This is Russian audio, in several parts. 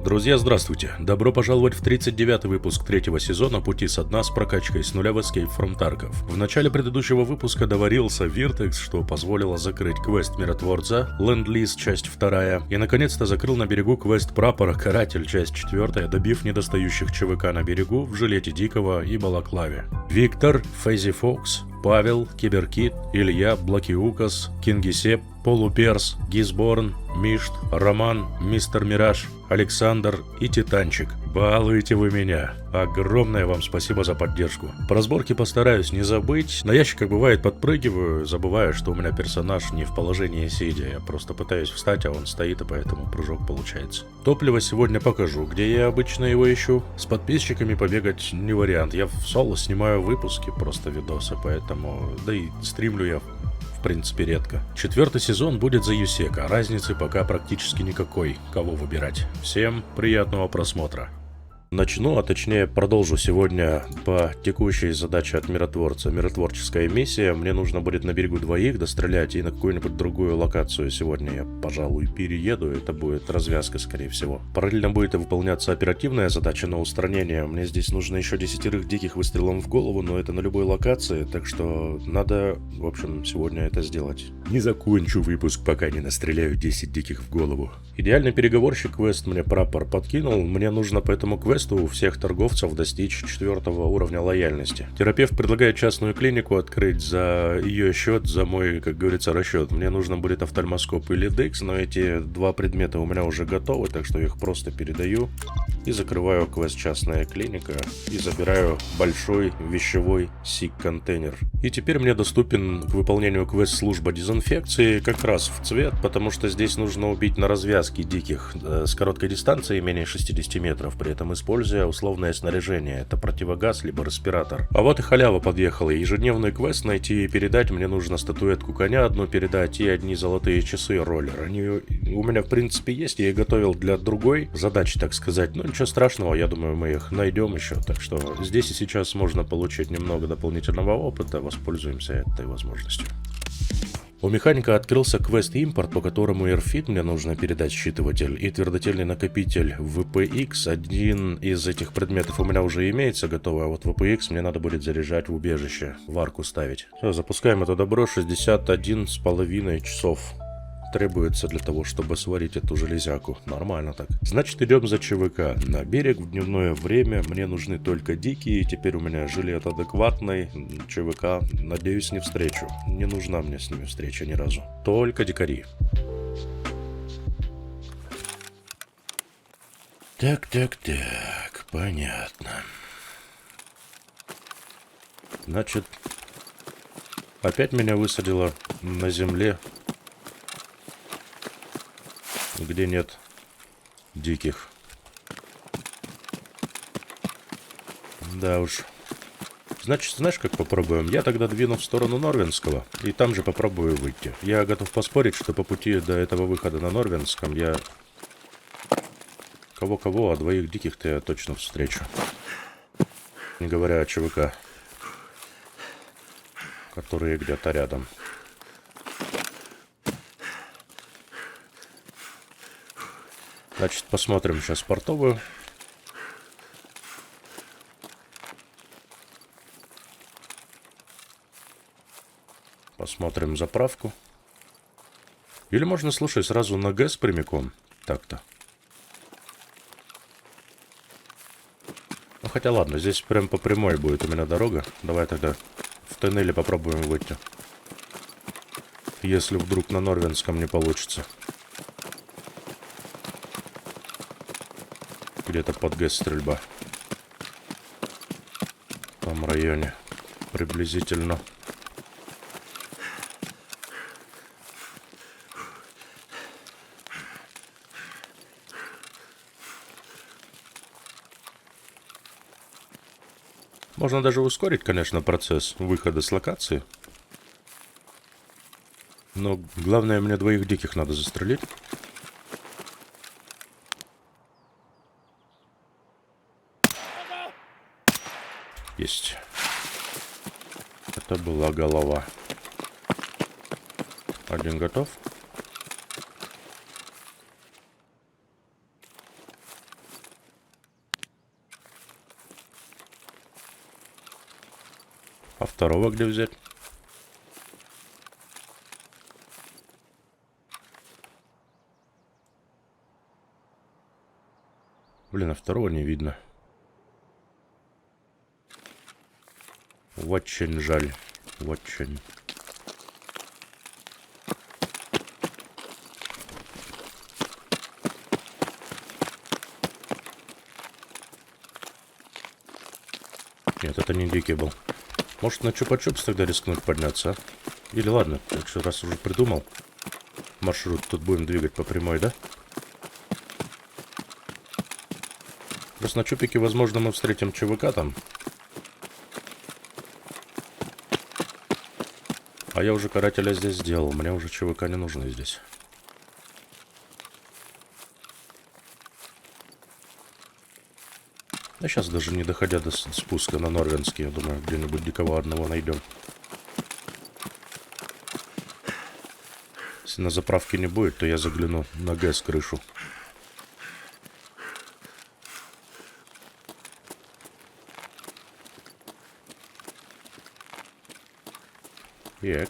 Друзья, здравствуйте! Добро пожаловать в 39-й выпуск третьего сезона «Пути со дна» с прокачкой с нуля в Escape from Tarkov. В начале предыдущего выпуска доварился Виртекс, что позволило закрыть квест Миротворца, Ленд-Лиз, часть 2, и наконец-то закрыл на берегу квест Прапора, Каратель, часть 4, добив недостающих ЧВК на берегу в жилете Дикого и Балаклаве. Виктор, Фейзи Фокс, Павел, Киберкит, Илья, Блакиукас, Кингисепп, Полуперс, Гизборн, Мишт, Роман, Мистер Мираж, Александр и Титанчик. Балуете вы меня. Огромное вам спасибо за поддержку. По разборке постараюсь не забыть. На ящиках бывает подпрыгиваю, забываю, что у меня персонаж не в положении сидя. Я просто пытаюсь встать, а он стоит, и поэтому прыжок получается. Топливо сегодня покажу, где я обычно его ищу. С подписчиками побегать не вариант. Я в соло снимаю выпуски, просто видосы, поэтому... Да и стримлю я в принципе редко. 4-й сезон будет за Юсека, разницы пока практически никакой, кого выбирать. Всем приятного просмотра. Начну, а точнее продолжу сегодня по текущей задаче от Миротворца. Миротворческая миссия. Мне нужно будет на берегу двоих дострелять и на какую-нибудь другую локацию сегодня я, пожалуй, перееду. Это будет развязка, скорее всего. Параллельно будет и выполняться оперативная задача на устранение. Мне здесь нужно еще 10 диких выстрелом в голову, но это на любой локации, так что надо, в общем, сегодня это сделать. Не закончу выпуск, пока не настреляю 10 диких в голову. Идеальный переговорщик квест мне Прапор подкинул. Мне нужно по этому квесту у всех торговцев достичь 4-го уровня лояльности. Терапевт предлагает частную клинику открыть за ее счет, за мой, как говорится, расчет. Мне нужно будет офтальмоскоп или декс, но эти два предмета у меня уже готовы, так что я их просто передаю и закрываю квест «Частная клиника» и забираю большой вещевой сик-контейнер. И теперь мне доступен к выполнению квест «Служба дезинфекции» как раз в цвет, потому что здесь нужно убить на развязке диких с короткой дистанции, менее 60 метров, при этом используя условное снаряжение. Это противогаз, либо респиратор. А вот и халява подъехала. Ежедневный квест найти и передать. Мне нужно статуэтку коня одну передать и одни золотые часы роллер. Они у меня в принципе есть. Я их готовил для другой задачи, так сказать. Но ничего страшного, я думаю, мы их найдем еще. Так что здесь и сейчас можно получить немного дополнительного опыта. Воспользуемся этой возможностью. У механика открылся квест импорт, по которому AirFit мне нужно передать считыватель и твердотельный накопитель VPX. Один из этих предметов у меня уже имеется готовый, а вот VPX мне надо будет заряжать в убежище, в арку ставить. Все, запускаем это добро. 61,5 часов требуется для того, чтобы сварить эту железяку. Нормально так. Значит, идем за ЧВК. На берег в дневное время мне нужны только дикие. Теперь у меня жилет адекватный. ЧВК, надеюсь, не встречу. Не нужна мне с ними встреча ни разу. Только дикари. Так. Понятно. Значит, опять меня высадило на земле, где нет диких. Да уж. Значит, знаешь, как попробуем? Я тогда двину в сторону Норвенского, и там же попробую выйти. Я готов поспорить, что по пути до этого выхода на Норвенском я... Кого-кого, а двоих диких-то я точно встречу. Не говоря о ЧВК, которые где-то рядом. Значит, посмотрим сейчас портовую. Посмотрим заправку. Или можно, слушай, сразу на ГЭС прямиком. Так-то. Ну, хотя ладно, здесь прям по прямой будет у меня дорога. Давай тогда в тоннеле попробуем выйти. Если вдруг на Норвенском не получится. Где-то под ГЭС стрельба. В том районе. Приблизительно. Можно даже ускорить, конечно, процесс выхода с локации. Но главное, мне двоих диких надо застрелить. Есть. Это была голова. Один готов. А второго где взять? Блин, а второго не видно. Очень жаль. Очень. Нет, это не дикий был. Может, на чупа-чупс тогда рискнуть подняться, а? Или ладно, так что раз уже придумал, маршрут тут будем двигать по прямой, да? Просто на чупике, возможно, мы встретим ЧВК там. А я уже карателя здесь сделал, мне уже ЧВК не нужны здесь. А сейчас даже не доходя до спуска на Норвенский, я думаю, где-нибудь дикого одного найдем. Если на заправке не будет, то я загляну на ГЭС крышу. Так.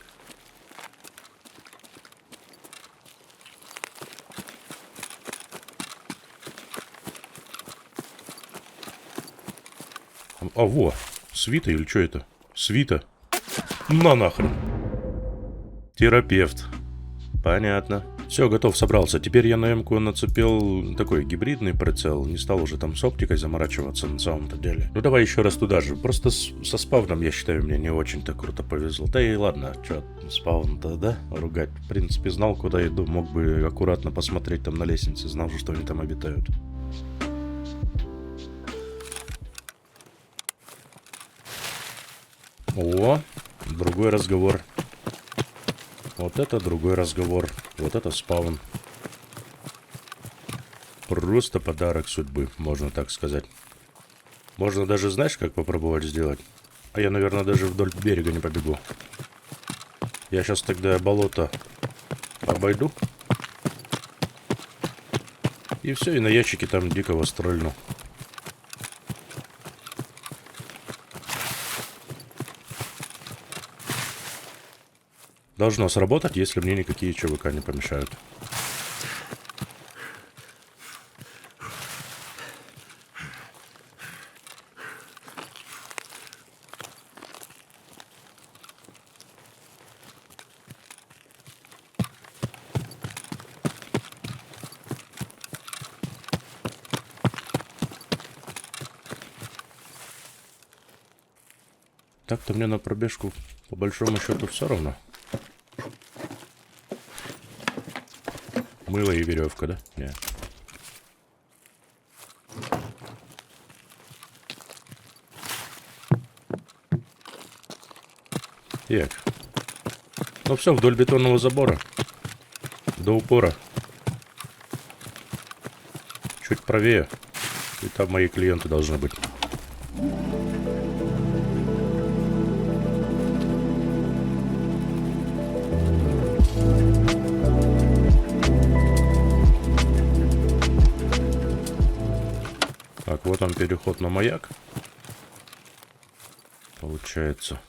А, во, свита или что это? Свита. На нахрен. Терапевт. Понятно. Все, готов, собрался. Теперь я на М-ку нацепил такой гибридный прицел. Не стал уже там с оптикой заморачиваться на самом-то деле. Ну давай еще раз туда же. Просто со спавном, я считаю, мне не очень-то круто повезло. Да и ладно, что спавн-то, да, ругать. В принципе, знал, куда иду. Мог бы аккуратно посмотреть там на лестнице. Знал же, что они там обитают. О, другой разговор. Вот это другой разговор. Вот это спаун. Просто подарок судьбы, можно так сказать. Можно даже, знаешь, как попробовать сделать? А я, наверное, даже вдоль берега не побегу. Я сейчас тогда болото обойду. И все, и на ящике там дикого стрельну. Должно сработать, если мне никакие ЧВК не помешают. Так-то мне на пробежку по большому счету все равно. Мыло и веревка, да? Нет. Так. Ну все, вдоль бетонного забора. До упора. Чуть правее. И там мои клиенты должны быть. Так, вот он переход на маяк. Получается.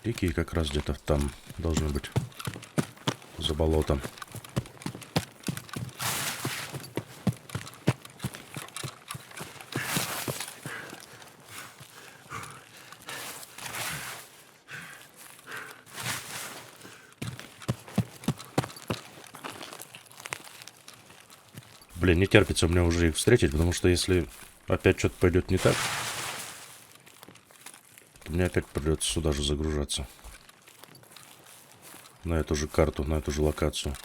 Дикие как раз где-то там должны быть. За болотом. Блин, не терпится мне уже их встретить, потому что если опять что-то пойдет не так, то мне опять придется сюда же загружаться. На эту же карту, на эту же локацию.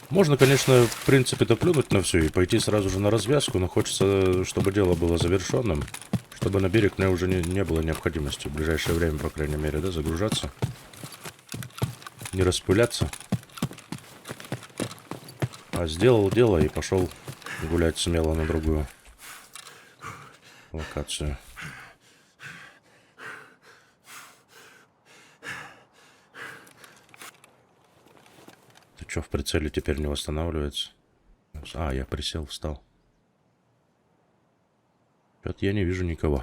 Можно, конечно, в принципе-то плюнуть на все и пойти сразу же на развязку, но хочется, чтобы дело было завершенным, чтобы на берег мне уже не было необходимости в ближайшее время, по крайней мере, да, загружаться. Не распыляться. А сделал дело и пошел гулять смело на другую локацию. Ты что, в прицеле теперь не восстанавливается? А, я присел, встал. Что-то я не вижу никого.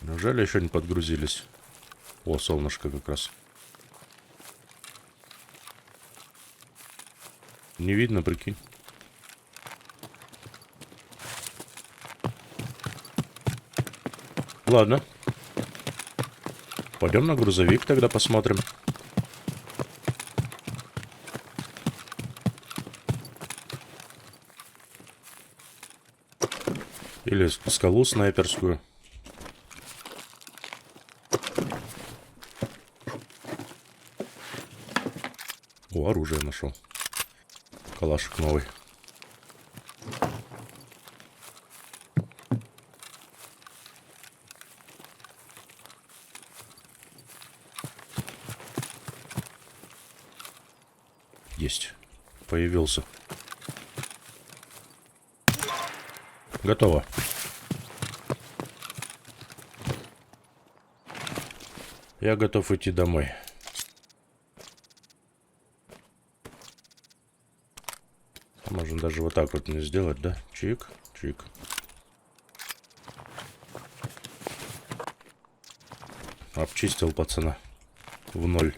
Неужели еще не подгрузились? О, солнышко как раз. Не видно, прикинь. Ладно. Пойдем на грузовик тогда посмотрим. Или скалу снайперскую. О, оружие нашел. Калашик новый. Есть. Появился. Готово. Я готов идти домой. Можно даже вот так вот не сделать, да? Чик, чик. Обчистил пацана. В ноль.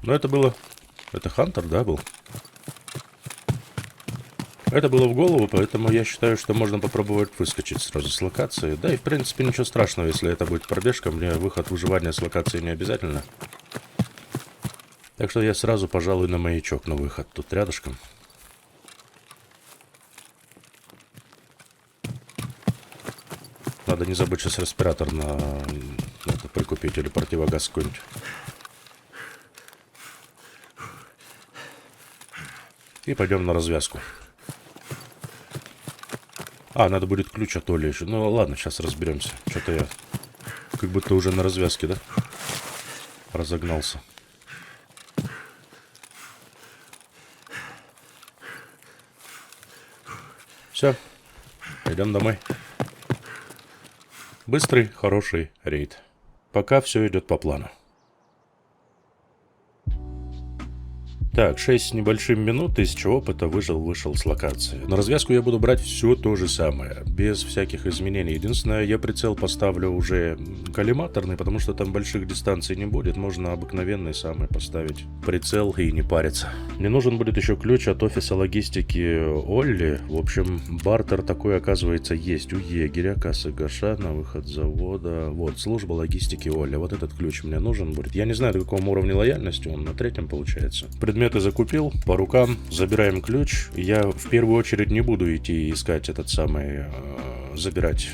Но это было... Это Хантер, да, был? Это было в голову, поэтому я считаю, что можно попробовать выскочить сразу с локации. Да и, в принципе, ничего страшного, если это будет пробежка. Мне выход выживания с локации не обязательно. Так что я сразу, пожалуй, на маячок на выход. Тут рядышком. Надо не забыть сейчас респиратор надо прикупить или противогаз какой-нибудь. И пойдем на развязку. А, надо будет ключ от Оли еще. Ну ладно, сейчас разберемся. Что-то я как будто уже на развязке, да? Разогнался. Все, идем домой. Быстрый, хороший рейд. Пока все идет по плану. Так, 6 с небольшим минут, из чего опыта вышел с локации. На развязку я буду брать все то же самое, без всяких изменений. Единственное, я прицел поставлю уже коллиматорный, потому что там больших дистанций не будет. Можно обыкновенный самый поставить прицел и не париться. Мне нужен будет еще ключ от офиса логистики Олли. В общем, бартер такой, оказывается, есть у егеря, кассы Гаша, на выход с завода. Вот, служба логистики Олли. Вот этот ключ мне нужен будет. Я не знаю, до какого уровня лояльности, он на 3-м получается. Предметы закупил, по рукам, забираем ключ. Я в первую очередь не буду идти искать этот самый, забирать,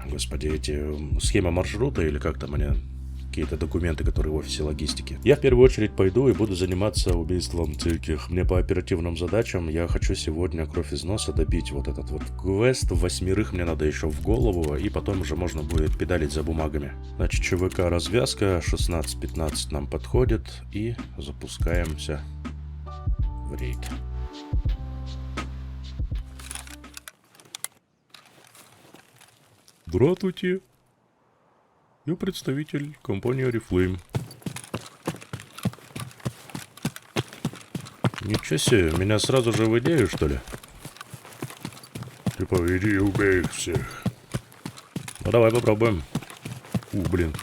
господи, эти схемы маршрута или как там они, какие-то документы, которые в офисе логистики. Я в первую очередь пойду и буду заниматься убийством цирких. Мне по оперативным задачам я хочу сегодня кровь из носа добить вот этот вот квест. 8 мне надо еще в голову, и потом уже можно будет педалить за бумагами. Значит, ЧВК развязка 16-15 нам подходит, и запускаемся в рейд. Здравствуйте. Я представитель компании Oriflame. Ничего себе, меня сразу же в идею, что ли? Типа, иди и убей их всех. Ну давай попробуем. Блин.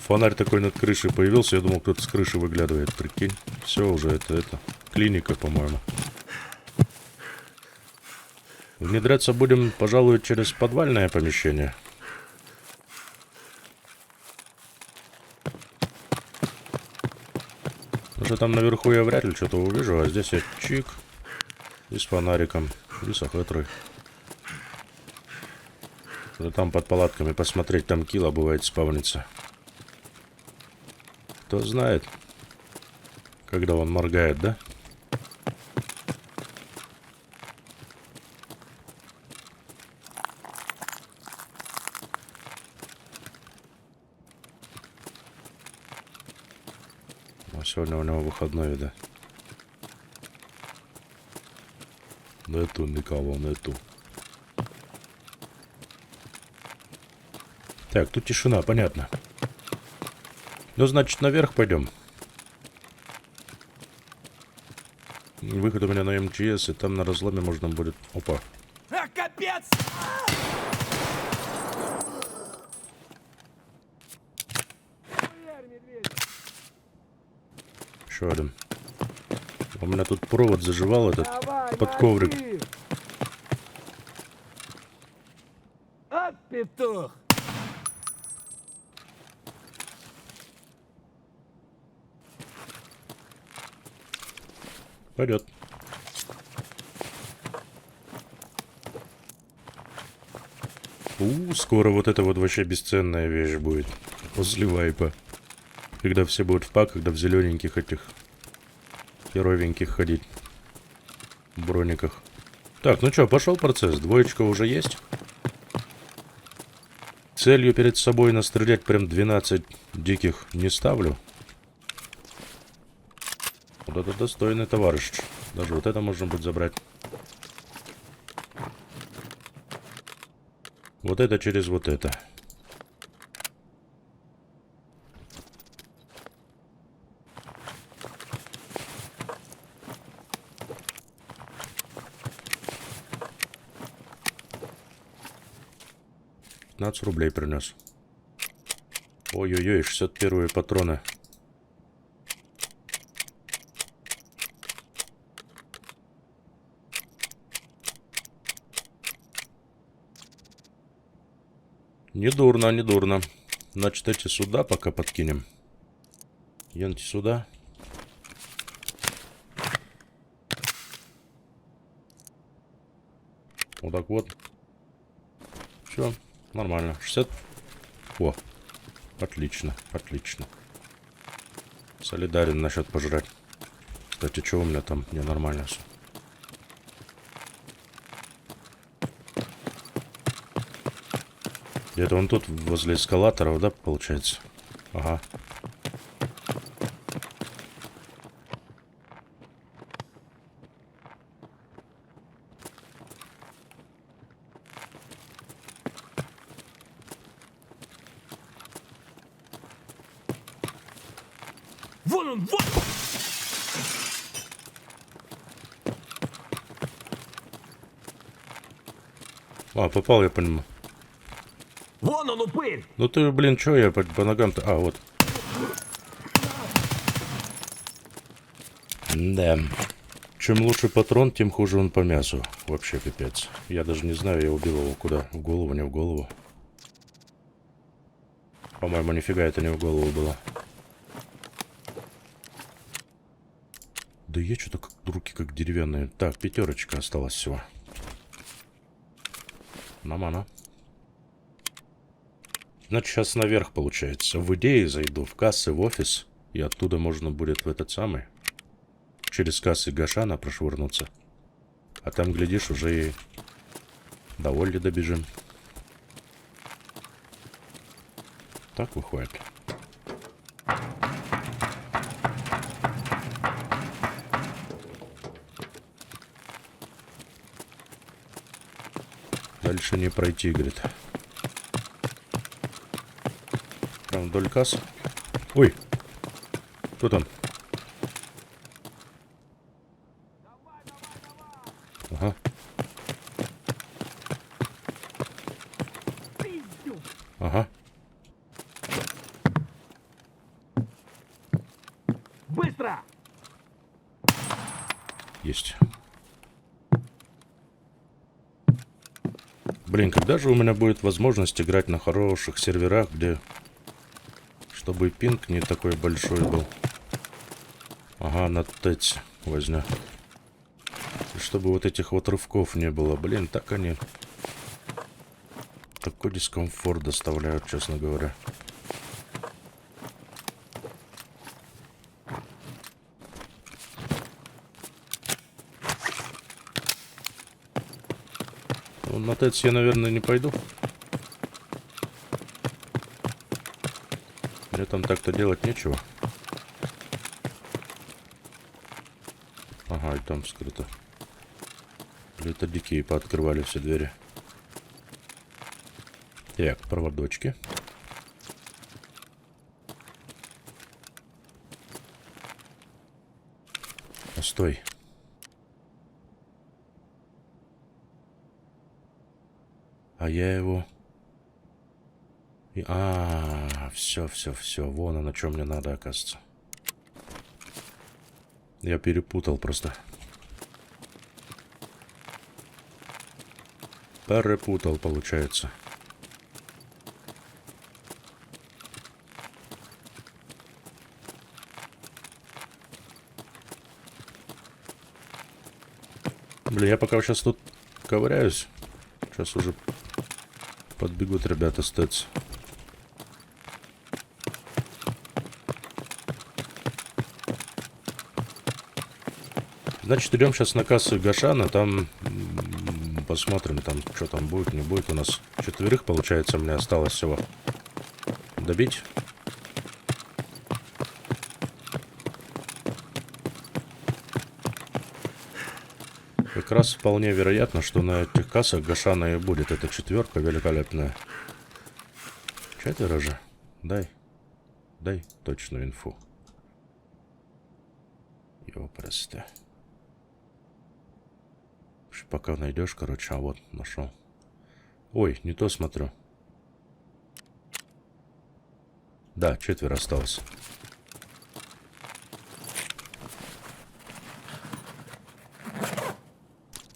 Фонарь такой над крышей появился, я думал, кто-то с крыши выглядывает, прикинь. Все уже, это клиника, по-моему. Внедряться будем, пожалуй, через подвальное помещение. Потому что там наверху я вряд ли что-то увижу, а здесь я чик. И с фонариком, и с ахетрой. Там под палатками посмотреть, там килла бывает спавнится. Кто знает, когда он моргает, да? Сегодня у него выходной, да. Нету никого, нету. Так, тут тишина, понятно. Ну, значит, наверх пойдем. Выход у меня на МЧС, и там на разломе можно будет... Опа. А, капец! Еще один. У меня тут провод заживал этот Давай, под коврик. мочи! От петух! Пойдет. Скоро вот это вот вообще бесценная вещь будет. После вайпа. Когда все будут в паках, когда в зелененьких этих херовеньких ходить. В брониках. Так, ну что, пошел процесс. Двоечка уже есть. Целью перед собой настрелять прям 12 диких не ставлю. Вот это достойный товарищ. Даже вот это можно будет забрать. Вот это через вот это. $15 принес. Ой-ой-ой, 61 патроны. Недурно, недурно. Значит, эти сюда пока подкинем. Янти сюда. Вот так вот. Все, нормально. 60. О, отлично, отлично. Солидарен насчет пожрать. Кстати, что у меня там ненормально все. Где-то он тут возле эскалаторов, да, получается? Ага. Вон он, вон! А, попал я по нему. Вон он, упырь! Ну ты, блин, чё я по ногам-то... А, вот. Да. Чем лучше патрон, тем хуже он по мясу. Вообще пипец. Я даже не знаю, я убил его куда. В голову, не в голову. По-моему, нифига это не в голову было. Да я что-то как руки как деревянные. Так, 5 осталось всего. Намана. Значит, сейчас наверх получается. В идее зайду в кассы, в офис. И оттуда можно будет в этот самый... Через кассы Гашана прошвырнуться. А там, глядишь, уже и до Олли добежим. Так выходит. Дальше не пройти, говорит. Прям вдоль касс. Ой! Кто там? Ага. Ага. Быстро! Есть. Блин, когда же у меня будет возможность играть на хороших серверах, где... Чтобы пинг не такой большой был. Ага, на ТЭЦ возьму. И чтобы вот этих вот рывков не было. Блин, так они... Такой дискомфорт доставляют, честно говоря. Ну, на ТЭЦ я, наверное, не пойду. Мне там так-то делать нечего. Ага, и там скрыто. Или это дикие пооткрывали все двери. Так, проводочки. Стой. А я его... все. Вон оно, что мне надо, оказывается. Я перепутал просто. Перепутал, получается. Блин, я пока сейчас тут ковыряюсь. Сейчас уже подбегут ребята стэц. Значит, идем сейчас на кассу Гашана. Там посмотрим, там что там будет, не будет. У нас 4, получается, мне осталось всего добить. Как раз вполне вероятно, что на этих кассах Гашана и будет эта 4 великолепная. 4 же. Дай точную инфу. Ёпресте. Пока найдешь, короче, а вот нашел. Ой, не то смотрю. Да, 4 осталось.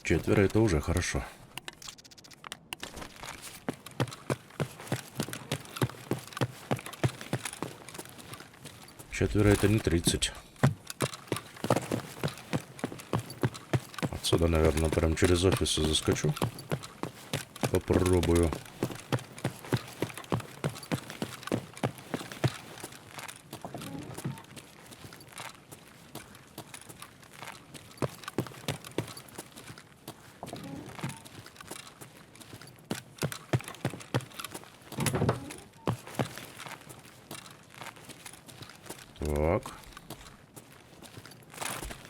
Четверо это уже хорошо. Четверо это не 30. Отсюда, наверное, прям через офисы заскочу. Попробую.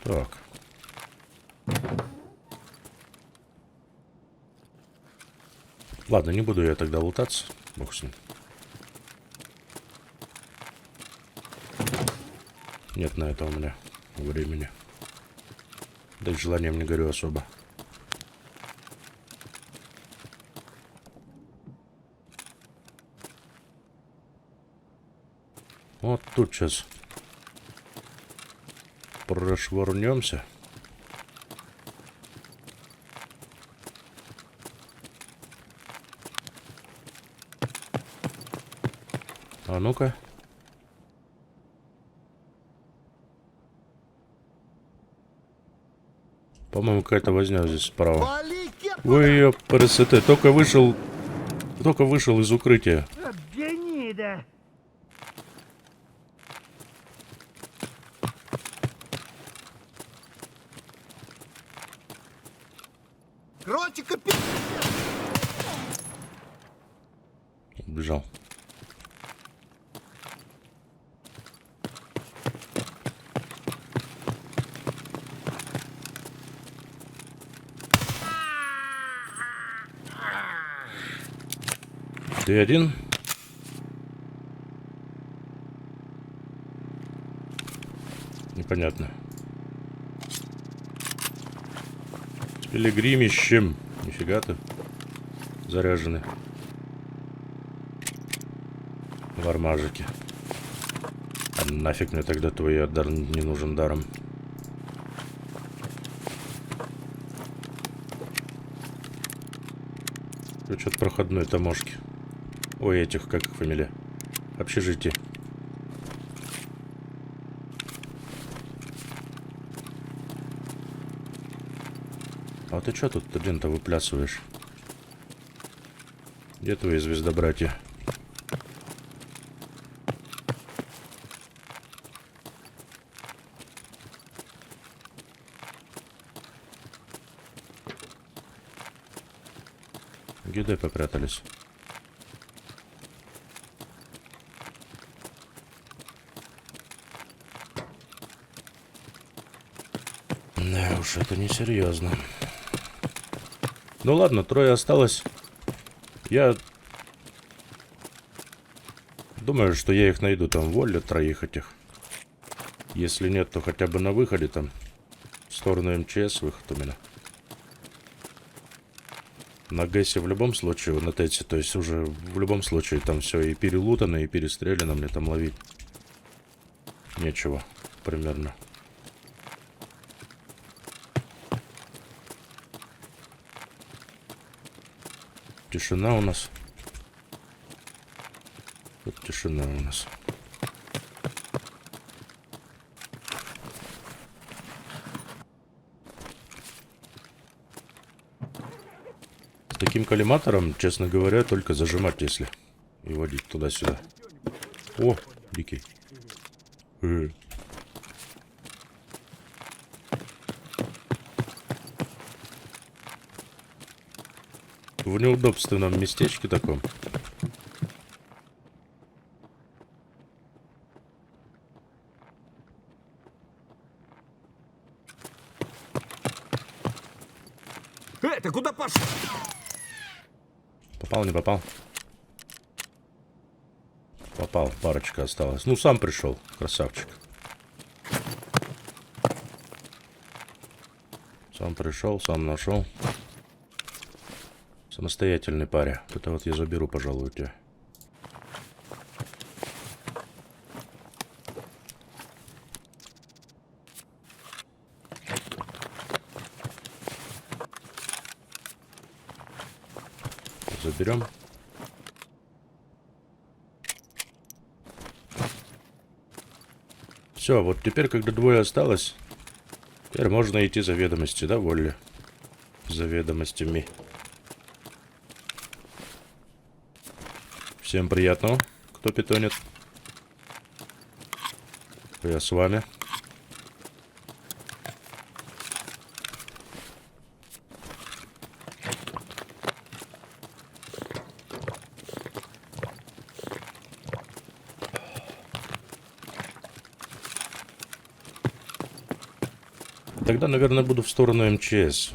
Так. Ладно, не буду я тогда лутаться. Бог с ним. Нет на это у меня времени. Да и желанием не горю особо. Вот тут сейчас прошвырнемся. А ну-ка. По-моему, какая-то возня здесь справа. Ой, ёпрст, только вышел из укрытия. Убежал. Ты один? Непонятно. С пилигримищем. Нифига ты. Заряжены. Вармажики. А нафиг мне тогда твой дар не нужен даром. Что-то проходной таможки. Ой, этих, как их фамилия? Общежитие. А ты что тут, блин-то, выплясываешь? Где твои звездобратья? Где попрятались? Да уж, это несерьезно. Ну ладно, 3 осталось. Я думаю, что я их найду там в Олле, 3 этих. Если нет, то хотя бы на выходе там. В сторону МЧС выход у меня. На Гэсе в любом случае, на Тете, то есть уже в любом случае там все и перелутано, и перестреляно, мне там ловить нечего, примерно. Тишина у нас. Вот тишина у нас. С таким коллиматором, честно говоря, только зажимать, если и водить туда-сюда. О, дикий. В неудобственном местечке таком. Ты куда пошел? Попал, не попал? Попал, парочка осталась. Ну, сам пришел, красавчик. Сам пришел, сам нашел. Самостоятельный паря. Это вот я заберу, пожалуй, у тебя. Заберем. Все, вот теперь, когда двое осталось, теперь можно идти за ведомости, да, Волли? За ведомостями. Всем приятного, кто питонит. Я с вами. Тогда, наверное, буду в сторону МЧС.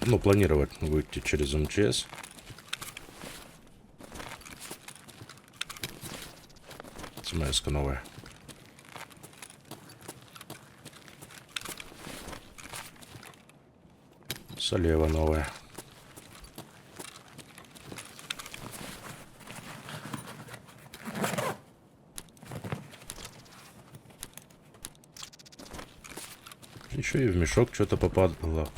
Ну, планировать выйти через МЧС. СМС-ка новая. Слева новая. Еще и в мешок что-то попадало.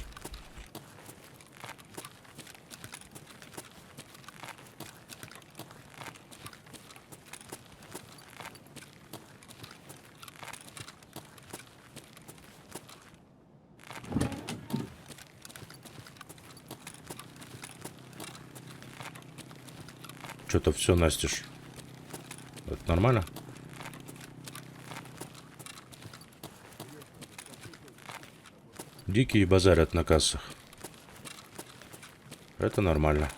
Что-то все настежь. Это нормально? Дикие базарят на кассах. Это нормально.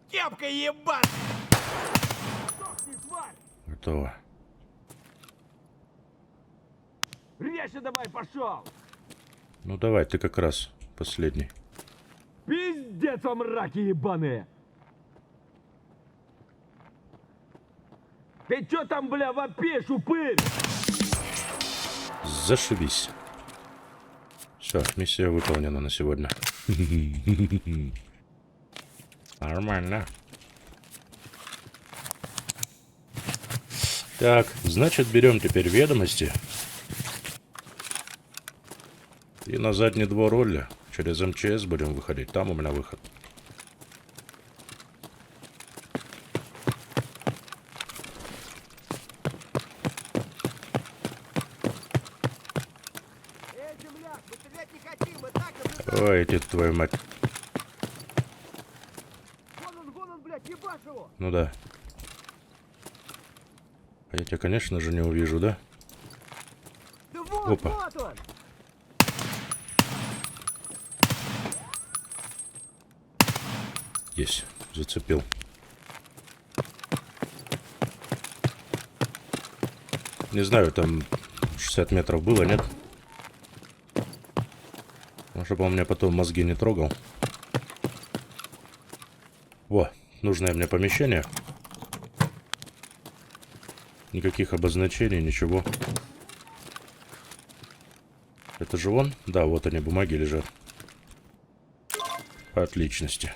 Кепка ебать! Сдохни, тварь! Готово. Резче давай, пошел! Ну давай, ты как раз последний. Пиздец вам, раки ебаные! Ты чё там, бля, вопишь, упырь? Зашибись. Все, миссия выполнена на сегодня. Нормально. Так, значит, берем теперь ведомости. И на задний двор Олли. Через МЧС будем выходить. Там у меня выход. Ой, иди твою мать. Вон он, блядь, ебашь его! Ну да. А я тебя, конечно же, не увижу, да? Да вот, Опа. вот он! Есть. Зацепил. Не знаю, там 60 метров было, нет? Ну, чтобы он мне потом мозги не трогал. Во, нужное мне помещение. Никаких обозначений, ничего. Это же он? Да, вот они, бумаги лежат. Отличности.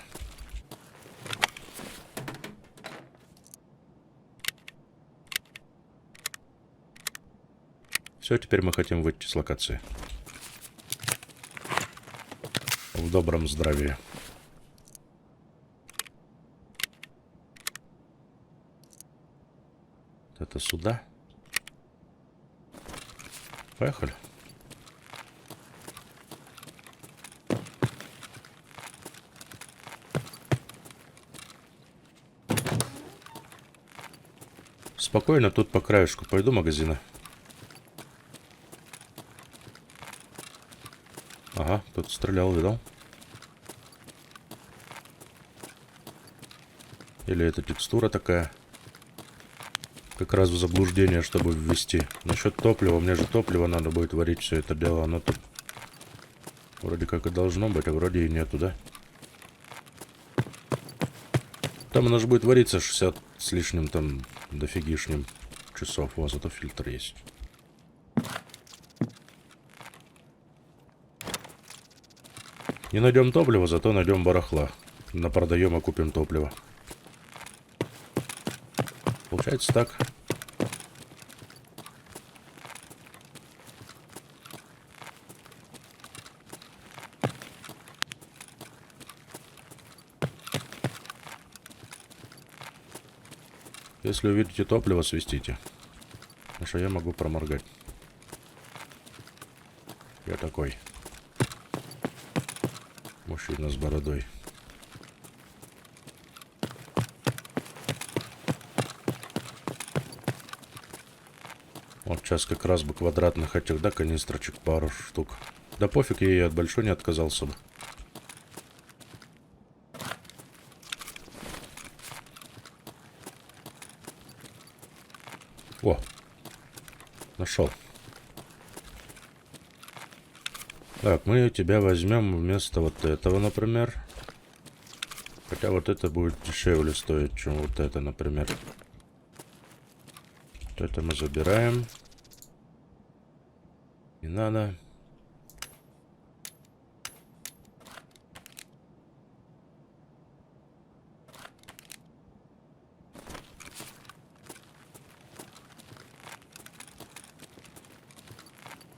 Все, теперь мы хотим выйти с локации. В добром здравии. Это сюда. Поехали. Спокойно тут по краешку пойду магазина. Ага, тут стрелял, видал? Или это текстура такая? Как раз в заблуждение, чтобы ввести. Насчет топлива, мне же топливо надо будет варить все это дело. Оно тут вроде как и должно быть, а вроде и нету, да? Там оно же будет вариться 60 с лишним, там, дофигишним часов. Вот, зато фильтр есть. Не найдем топливо, зато найдем барахла. Напродаем и купим топливо. Получается так. Если увидите топливо, свистите. Потому что я могу проморгать. Я такой. Мужчина с бородой. Вот сейчас как раз бы квадратных этих, да, канистрочек пару штук. Да пофиг, я и от большой не отказался бы. О, нашел. Так, мы тебя возьмем вместо вот этого, например. Хотя вот это будет дешевле стоить, чем вот это, например. Вот это мы забираем. Не надо.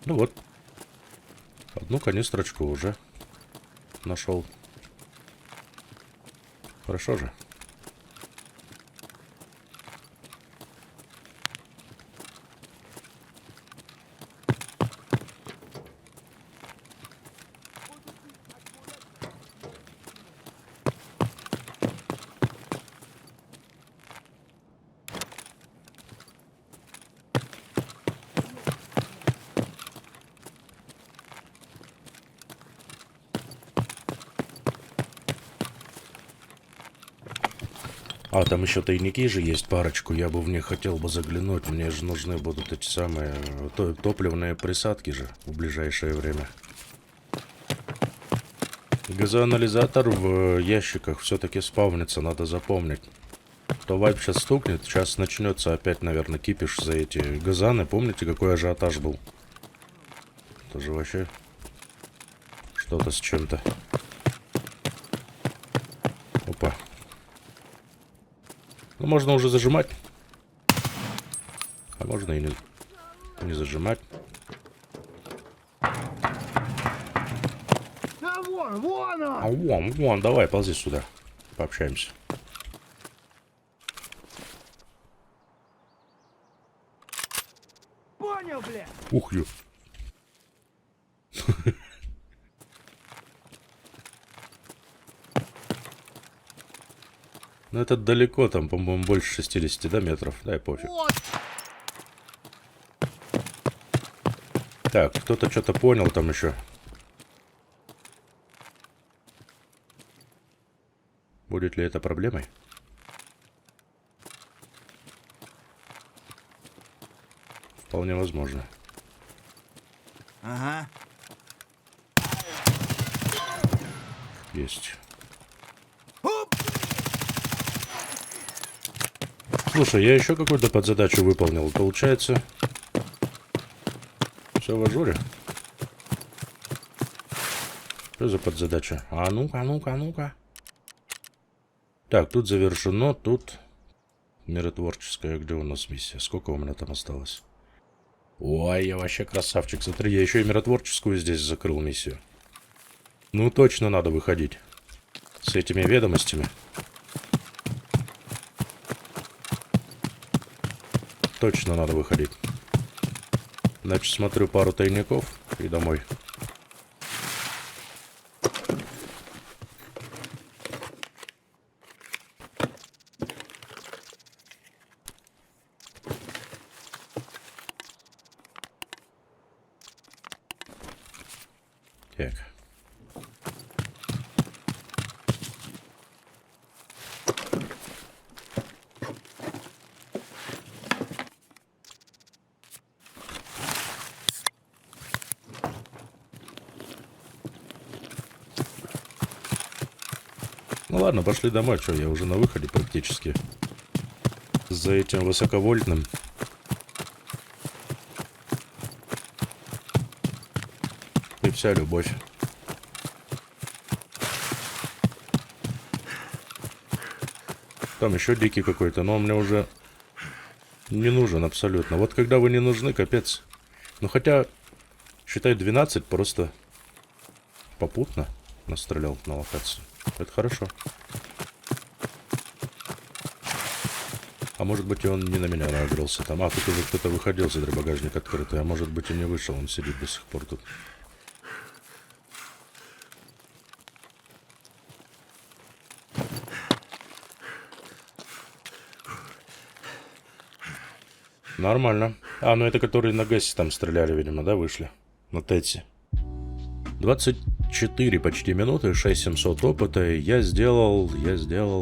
Ну вот. Одну канистрочку уже нашел. Хорошо же. А, там еще тайники же есть парочку. Я бы в них хотел бы заглянуть. Мне же нужны будут эти самые топливные присадки же в ближайшее время. Газоанализатор в ящиках все-таки спавнится, надо запомнить. То вайп сейчас стукнет, сейчас начнется опять, наверное, кипиш за эти газаны. Помните, какой ажиотаж был? Тоже вообще что-то с чем-то. Опа. Ну, можно уже зажимать. А можно и не зажимать. Да вон он! А вон, давай, ползи сюда. Пообщаемся. Понял, бля! Ух, ё. Ну, это далеко, там, по-моему, больше 60, да, метров. Дай пофиг. Так, кто-то что-то понял там еще. Будет ли это проблемой? Вполне возможно. Ага. Есть. Слушай, я еще какую-то подзадачу выполнил. Получается, все в ажуре. Что за подзадача? А ну-ка, ну-ка, ну-ка. Так, тут завершено, тут миротворческая. Где у нас миссия? Сколько у меня там осталось? Ой, я вообще красавчик. Смотри, я еще и миротворческую здесь закрыл миссию. Ну, точно надо выходить с этими ведомостями. Точно надо выходить. Значит, смотрю пару тайников и домой. Так. Ну ладно, пошли домой, что я уже на выходе практически. За этим высоковольтным. И вся любовь. Там еще дикий какой-то, но он мне уже не нужен абсолютно. Вот когда вы не нужны, капец. Ну хотя, считай, 12 просто попутно настрелял на локацию. Это хорошо. А может быть, и он не на меня нагрелся там. А, тут уже кто-то выходил, смотри, багажник открытый. А может быть, и не вышел, он сидит до сих пор тут. Нормально. А, ну это которые на ГЭСе там стреляли, видимо, да, вышли? На ТЭЦе. 24 почти минуты, 6700 опыта. И я сделал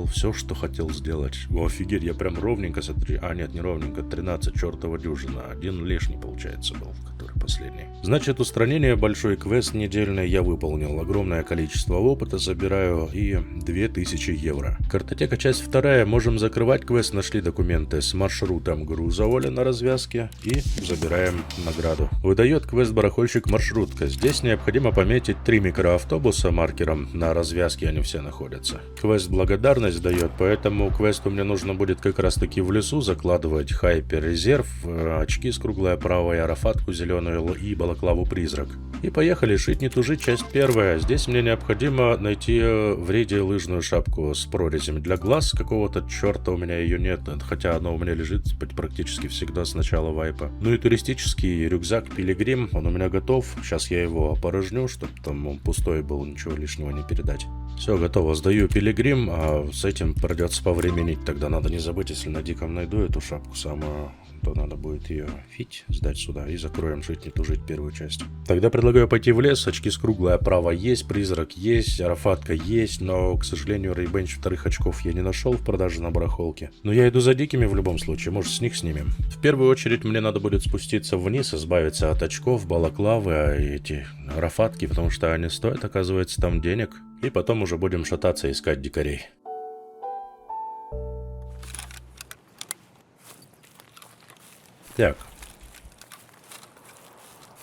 все, что хотел сделать. О, офигеть, я прям ровненько смотри. А, нет, не ровненько, 13 чертова дюжина. Один лишний, получается, был, который последний. Значит, устранение, большой квест недельный я выполнил. Огромное количество опыта забираю и 2000 евро. Картотека, часть 2. Можем закрывать квест. Нашли документы с маршрутом груза Оля на развязке и забираем награду. Выдает квест барахольщик маршрутка. Здесь необходимо пометить 3 микроавтобуса маркером. На развязке они все находятся. Квест благодарность дает, поэтому квесту мне нужно будет как раз таки в лесу закладывать хайпер резерв, очки с круглой оправой, арафатку зеленую и балаклаву призрак. И поехали шить не тужить, часть 1. Здесь мне необходимо найти в рейде лыжную шапку с прорезями для глаз. Какого-то черта у меня ее нет, хотя она у меня лежит практически всегда с начала вайпа. Ну и туристический рюкзак Пилигрим, он у меня готов. Сейчас я его опорожню, чтобы там он пустой был, ничего лишнего не передать. Все, готово, сдаю Пилигрим, а с этим придется повременить. Тогда надо не забыть, если на диком найду эту шапку самую, то надо будет ее фить, сдать сюда и закроем жить не тужить первую часть. Тогда предлагаю пойти в лес, очки с круглой оправой есть, призрак есть, арафатка есть, но, к сожалению, рейбенч 2 очков я не нашел в продаже на барахолке. Но я иду за дикими в любом случае, может с них снимем. В первую очередь мне надо будет спуститься вниз, избавиться от очков, балаклавы, эти арафатки, потому что они стоят, оказывается, там денег. И потом уже будем шататься и искать дикарей. Так.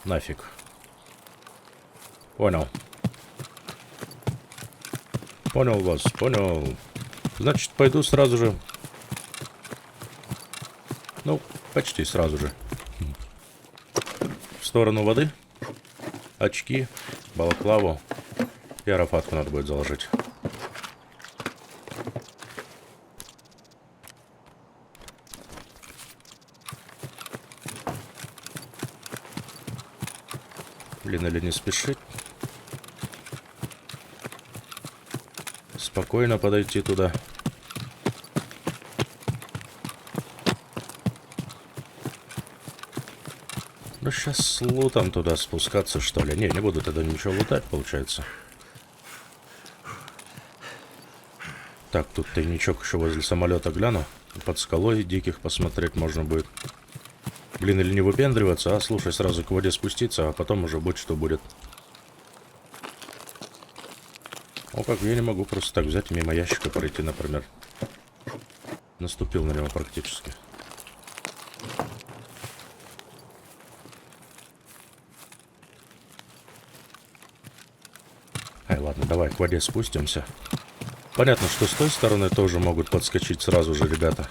Нафиг. Понял. Понял вас, понял. Значит, пойду сразу же. Ну, почти сразу же. В сторону воды. Очки, балаклаву. И арафатку надо будет заложить. Блин, или не спешить. Спокойно подойти туда. Ну, сейчас с лутом туда спускаться, что ли. Не буду тогда ничего лутать, получается. Так, тут тайничок еще возле самолета гляну. Под скалой диких посмотреть можно будет. Блин, или не выпендриваться, а слушай, сразу к воде спуститься, а потом уже будь что будет. О, как я не могу просто так взять и мимо ящика пройти, например. Наступил на него практически. Ай, ладно, давай к воде спустимся. Понятно, что с той стороны тоже могут подскочить сразу же ребята.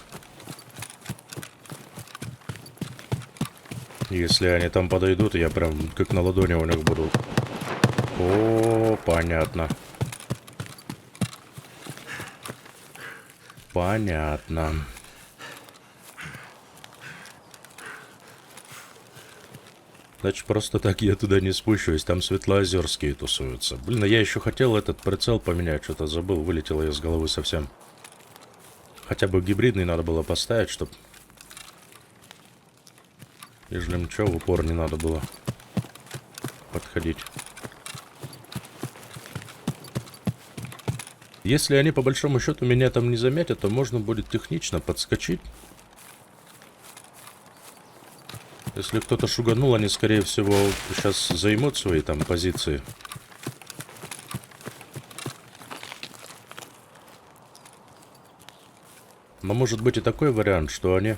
Если они там подойдут, я прям как на ладони у них буду. О, понятно. Понятно. Значит, просто так я туда не спущусь, там светлоозерские тусуются. Блин, а я еще хотел этот прицел поменять, что-то забыл, вылетело из головы совсем. Хотя бы гибридный надо было поставить, чтоб... Ежели ничего, в упор не надо было подходить. Если они по большому счету меня там не заметят, то можно будет технично подскочить. Если кто-то шуганул, они, скорее всего, сейчас займут свои там позиции. Но может быть и такой вариант, что они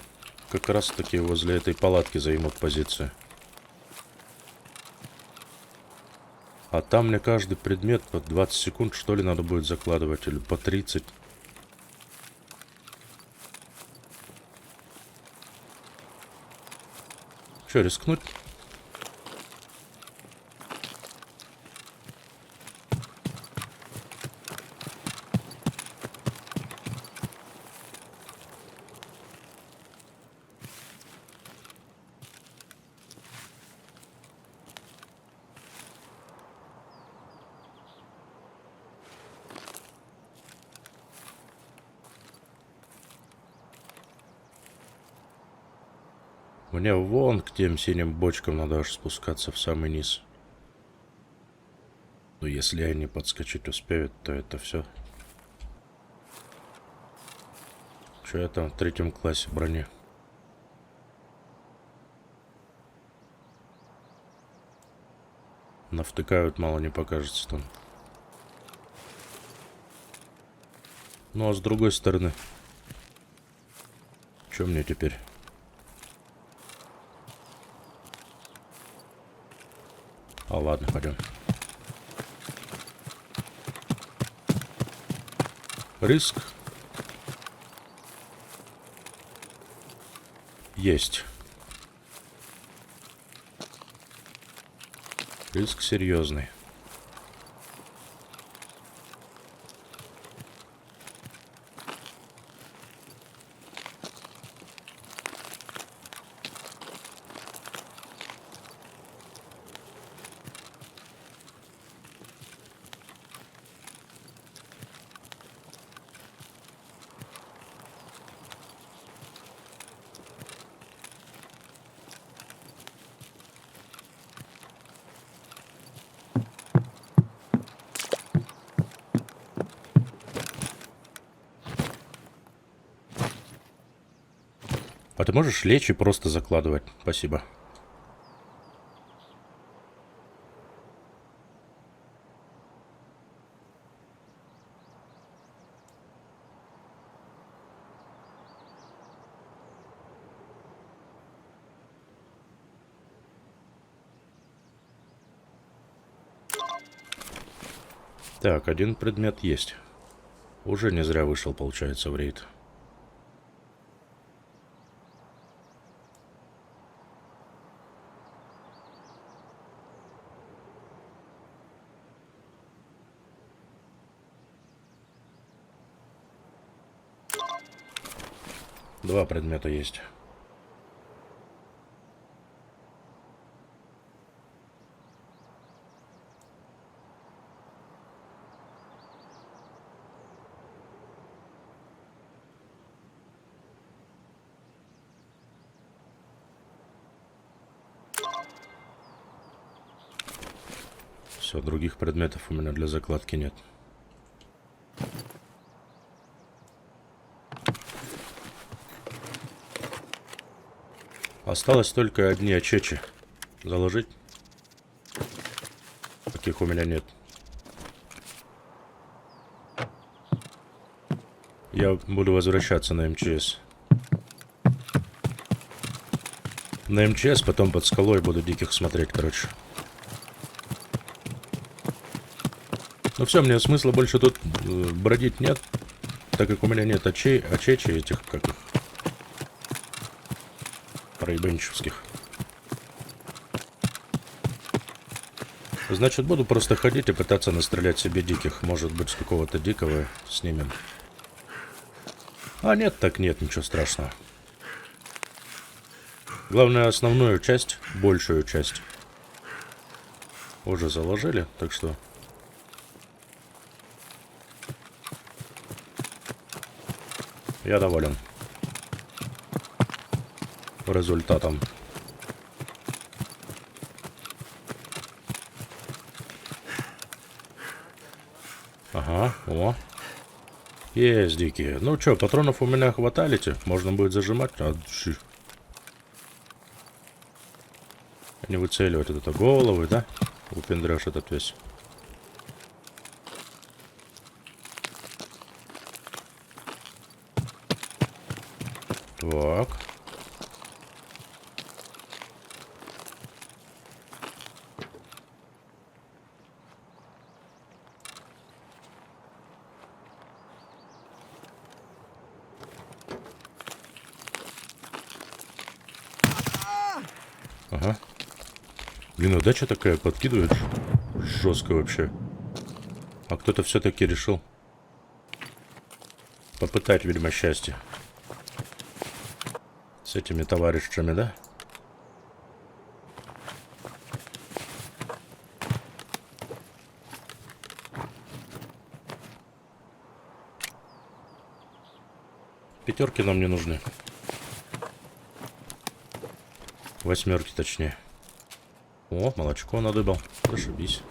как раз таки возле этой палатки займут позиции. А там мне каждый предмет по 20 секунд, что ли, надо будет закладывать, или по 30. Что, рискнуть? Мне вон к тем синим бочкам надо аж спускаться в самый низ. Но если они подскочить успеют, то это все. Что я там в 3 классе брони? Навтыкают, мало не покажется там. Ну а с другой стороны, что мне теперь? А ладно, пойдем. Риск есть. Риск серьезный. А ты можешь лечь и просто закладывать? Спасибо. Так, один предмет есть. Уже не зря вышел, получается, в рейд. Два предмета есть. Все, других предметов у меня для закладки нет. Осталось только одни очечи заложить. Таких у меня нет. Я буду возвращаться на МЧС. На МЧС, потом под скалой буду диких смотреть, короче. Ну все, мне смысла больше тут бродить нет, так как у меня нет очечей этих, как их, райбенчевских. Значит, буду просто ходить и пытаться настрелять себе диких. Может быть, с какого-то дикого снимем. А нет, так нет, ничего страшного. Главное, основную часть, большую часть, уже заложили, так что... Я доволен результатом. Ага, о. Есть дикие. Ну чё, патронов у меня хваталите? Можно будет зажимать. Не выцеливать вот это головы, да? Упендрёшь этот весь. Так. Ага. Блин, удача такая, подкидывает жестко вообще. А кто-то все-таки решил попытать, видимо, счастье. С этими товарищами, да? Пятерки нам не нужны. Восьмерки, точнее. О, молочко надыбал. Зашибись.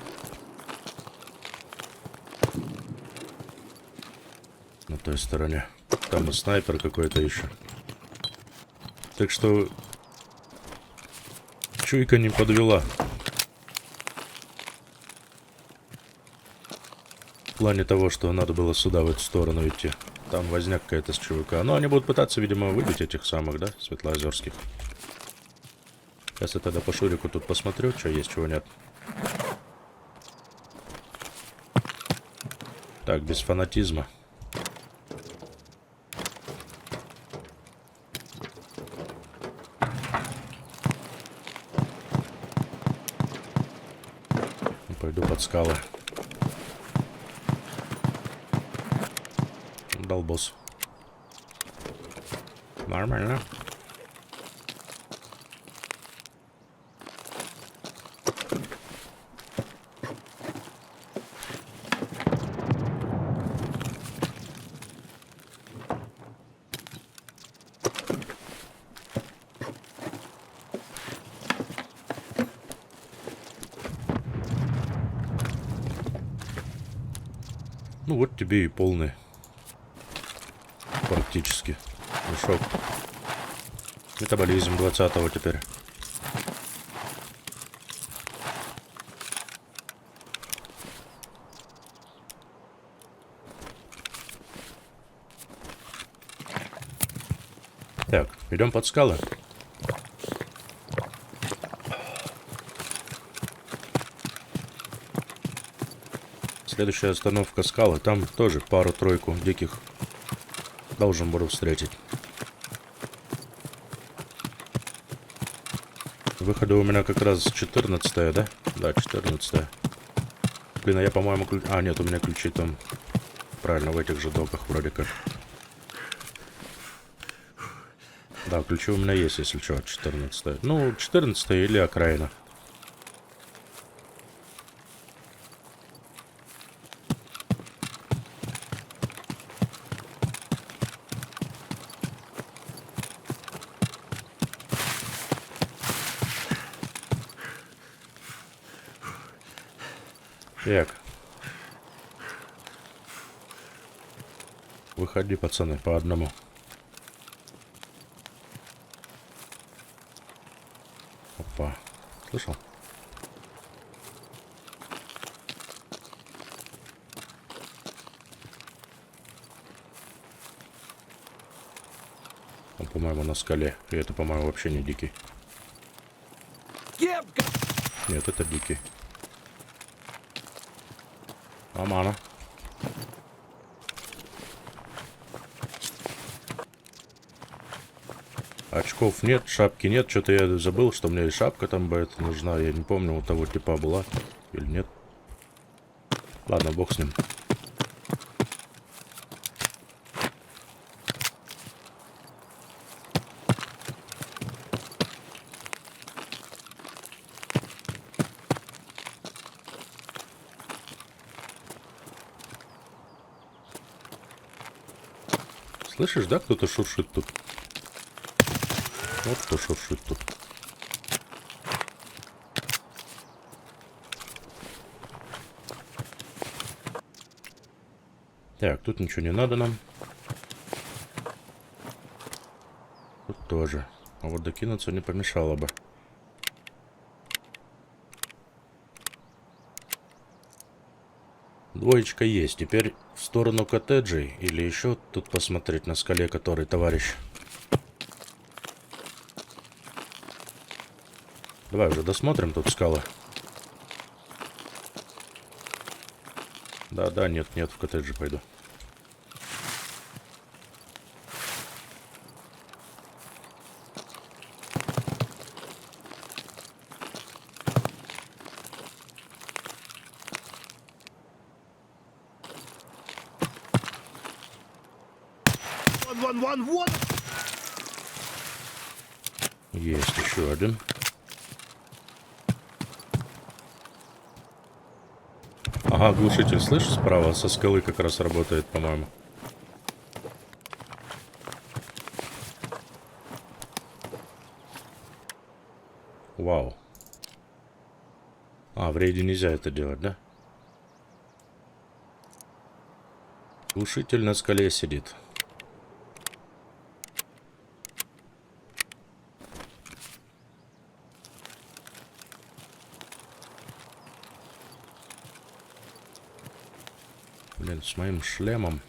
На той стороне. Там и снайпер какой-то еще. Так что чуйка не подвела. В плане того, что надо было сюда, в эту сторону идти. Там возняк какая-то с ЧВК. Но они будут пытаться, видимо, выбить этих самых, да, светлоозерских. Сейчас я тогда по шурику тут посмотрю, что есть, чего нет. Так, без фанатизма. Пойду под скалы. Долбос. Нормально. Ну вот тебе и полный. Практически. Мешок. Метаболизм 20-го теперь. Так, идем под скалы. Следующая остановка скалы. Там тоже пару-тройку диких должен буду встретить. Выходы у меня как раз 14-я, да? Да, 14-я. Блин, а я, по-моему, ключ... А, нет, у меня ключи там. Правильно, в этих же доках вроде как. Да, ключи у меня есть, если что, 14-я. Ну, 14-я или окраина. Так. Выходи, пацаны, по одному. Опа. Слышал? Он, по-моему, на скале. И это, по-моему, вообще не дикий. Кепка! Нет, это дикий. Амана. Очков нет, шапки нет. Что-то я забыл, что мне и шапка там будет нужна. Я не помню, у того типа была или нет. Ладно, бог с ним. Слышишь, да, кто-то шуршит тут? Вот кто шуршит тут. Так, тут ничего не надо нам. Тут тоже. А вот докинуться не помешало бы. Двоечка есть. Теперь в сторону коттеджей. Или еще тут посмотреть на скале, который товарищ. Давай уже досмотрим тут скалы. Да, нет, в коттедже пойду. Вон! Есть еще один. Ага, глушитель, слышишь, справа со скалы как раз работает, по-моему. Вау. А, в рейде нельзя это делать, да? Глушитель на скале сидит. Блин, с моим шлемом.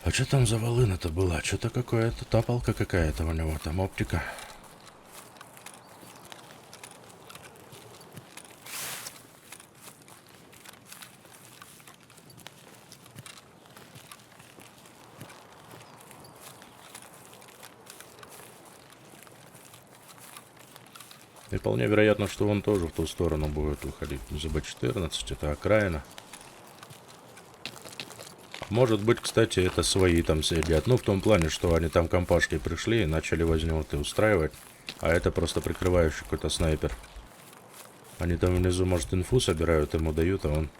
А что там за волына-то была? Что-то какое-то, тапалка какая-то у него, там оптика. И вполне вероятно, что он тоже в ту сторону будет выходить. За Б14, это окраина. Может быть, кстати, это свои там сидят. Ну, в том плане, что они там компашки пришли и начали возню и устраивать. А это просто прикрывающий какой-то снайпер. Они там внизу, может, инфу собирают, ему дают, а он...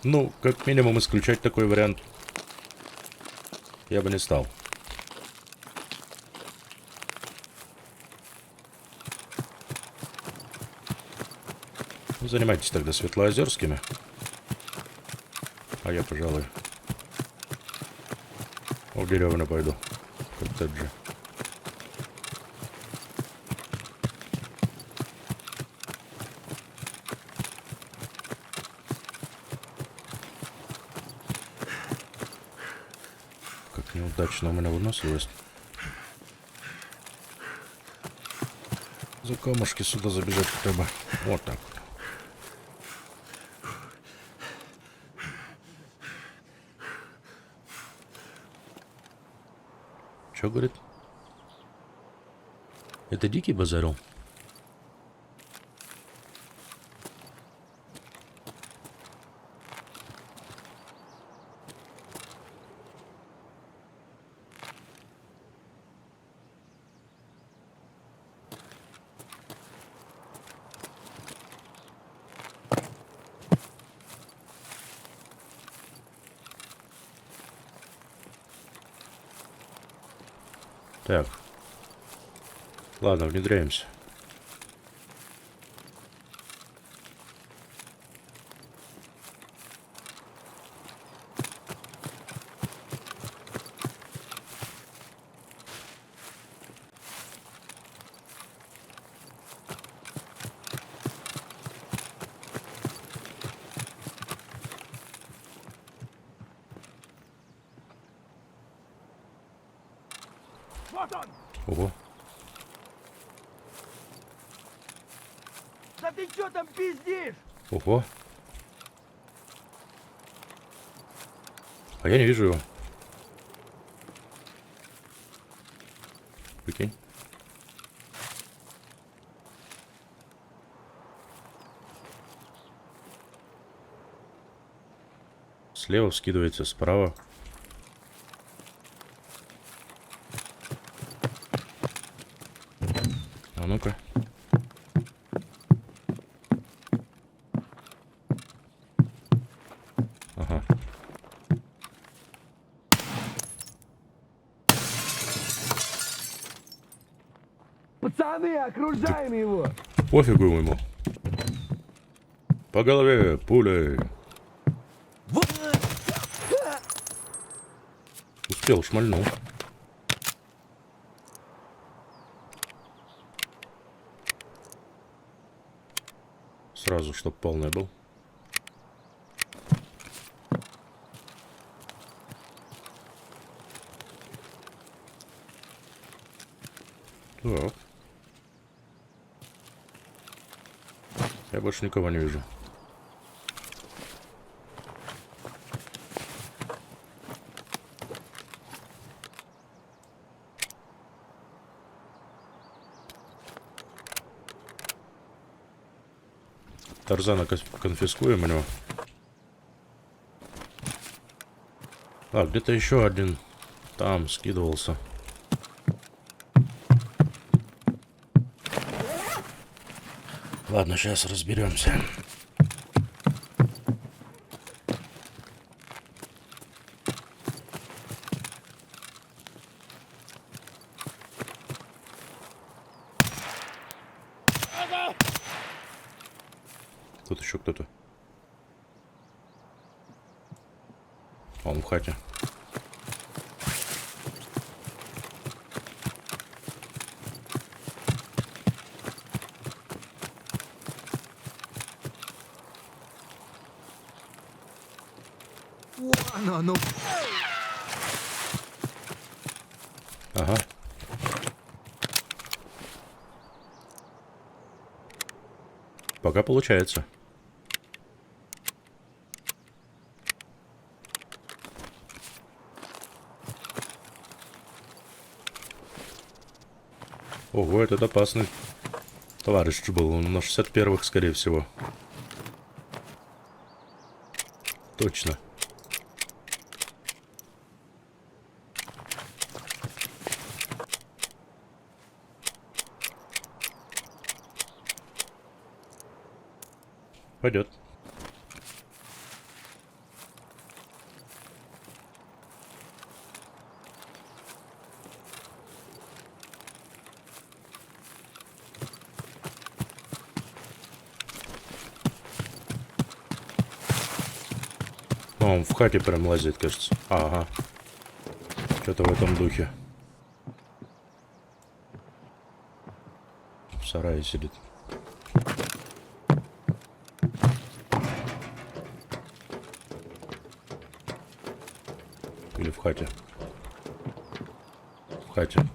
Ну, как минимум, исключать такой вариант я бы не стал. Занимайтесь тогда Светлоозерскими. А я, пожалуй, в деревню пойду. В коттедже. Как неудачно у меня выносливость. За камушки сюда забежать хотя бы. Вот так вот. Что говорит? Это дикий базарил? Так. Ладно, внедряемся. Вот он! Ого. Да ты чё там пиздишь? Ого. А я не вижу его. Прикинь. Слева вскидывается, справа. А ну-ка. Ага. Пацаны, окружаем его! Пофигу ему. По голове пулей. Успел, шмальнул. Сразу, чтоб полный был. Так. Я больше никого не вижу. Тарзана конфискуем у него. А, где-то еще один там скидывался. Ладно, сейчас разберемся. Тут еще кто-то. Он в хате. Вон он, ну! Ага. Пока получается. Ого, этот опасный товарищ был. Он на 61-х, скорее всего. Точно. Пойдет. Он в хате прям лазит, кажется. Ага. Что-то в этом духе. В сарае сидит. Или в хате. В хате.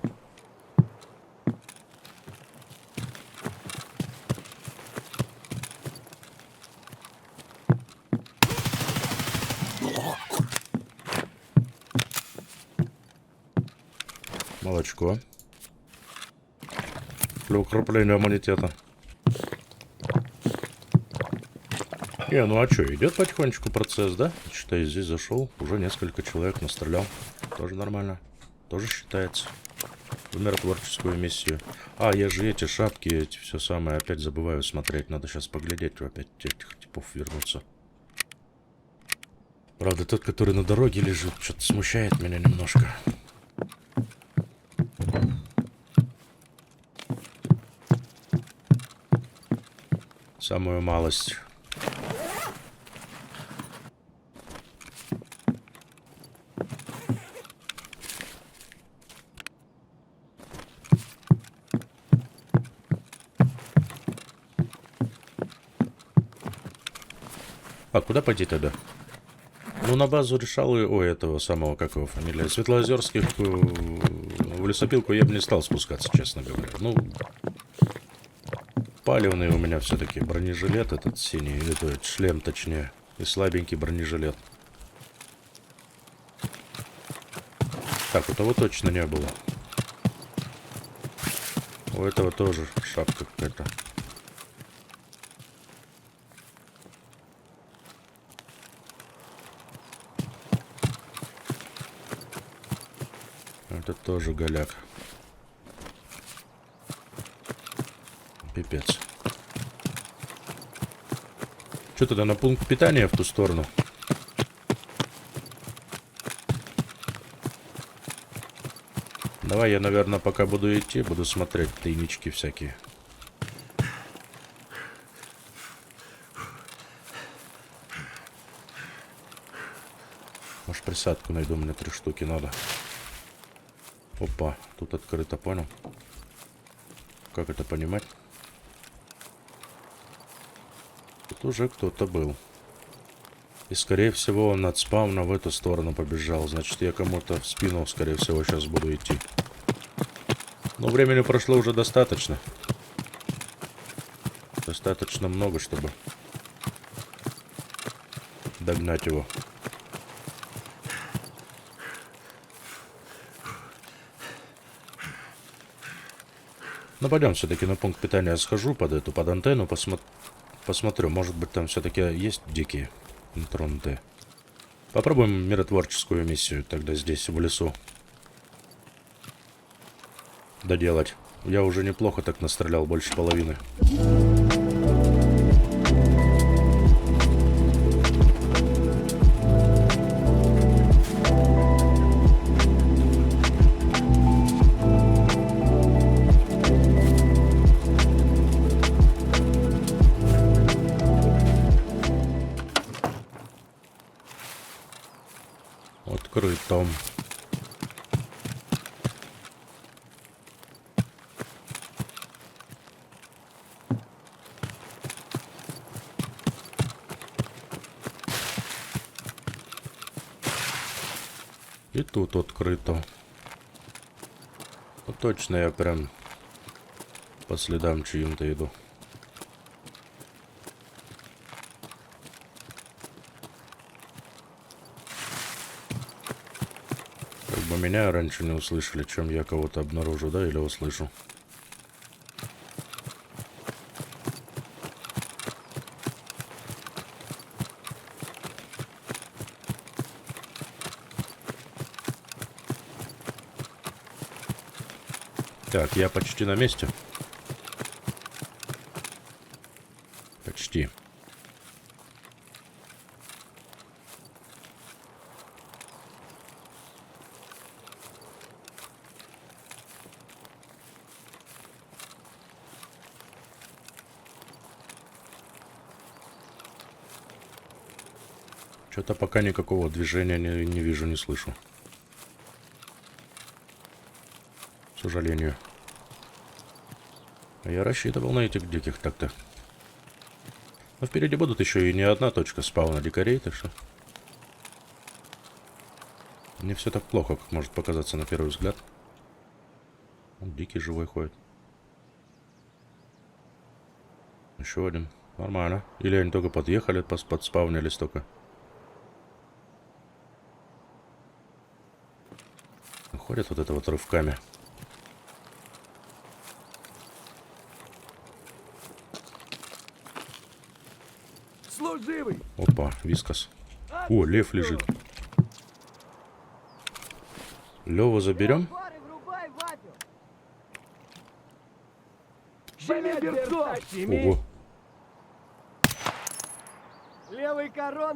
Молочко. Для укрепления иммунитета. Не, ну а что, идет потихонечку процесс, да? Считай, здесь зашел, уже несколько человек настрелял. Тоже нормально. Тоже считается. В миротворческую миссию. А, я же эти шапки, эти все самое, опять забываю смотреть. Надо сейчас поглядеть, опять этих типов вернуться. Правда, тот, который на дороге лежит, что-то смущает меня немножко. Самую малость. А куда пойти тогда? Ну, на базу решал и... Ой, этого самого, как его фамилия? Светлоозерских в лесопилку я бы не стал спускаться, честно говоря. Ну, палевный у меня все-таки бронежилет этот синий, этот шлем точнее, и слабенький бронежилет. Так, у того точно не было. У этого тоже шапка какая-то. Это тоже голяк. Пипец. Что тогда на пункт питания в ту сторону? Давай я, наверное, пока буду идти, буду смотреть тайнички всякие. Может, присадку найду, мне 3 штуки надо. Опа, тут открыто, понял? Как это понимать? Тут уже кто-то был. И, скорее всего, он от спавна в эту сторону побежал. Значит, я кому-то в спину, скорее всего, сейчас буду идти. Но времени прошло уже достаточно. Достаточно много, чтобы догнать его. Ну, пойдем все-таки на пункт питания схожу под антенну, посмотрю. Может быть, там все-таки есть дикие нетронутые. Попробуем миротворческую миссию тогда здесь, в лесу, доделать. Я уже неплохо так настрелял, больше половины. Открыто. И тут открыто. Ну, точно я прям по следам чьим-то иду. Как бы меня раньше не услышали, чем я кого-то обнаружу, да, или услышу. Так, я почти на месте. Почти. Что-то пока никакого движения не вижу, не слышу. К сожалению. Я рассчитывал на этих диких так-то. Но впереди будут еще и не одна точка спауна дикарей, так что... Не все так плохо, как может показаться на первый взгляд. Он дикий живой ходит. Еще один. Нормально. Или они только подъехали, подспаунились только. Ходят вот это вот рывками. Служивый! Опа, вискас. О, лев лежит. Леву заберем? Щеми берцов! Ого. Левый корон!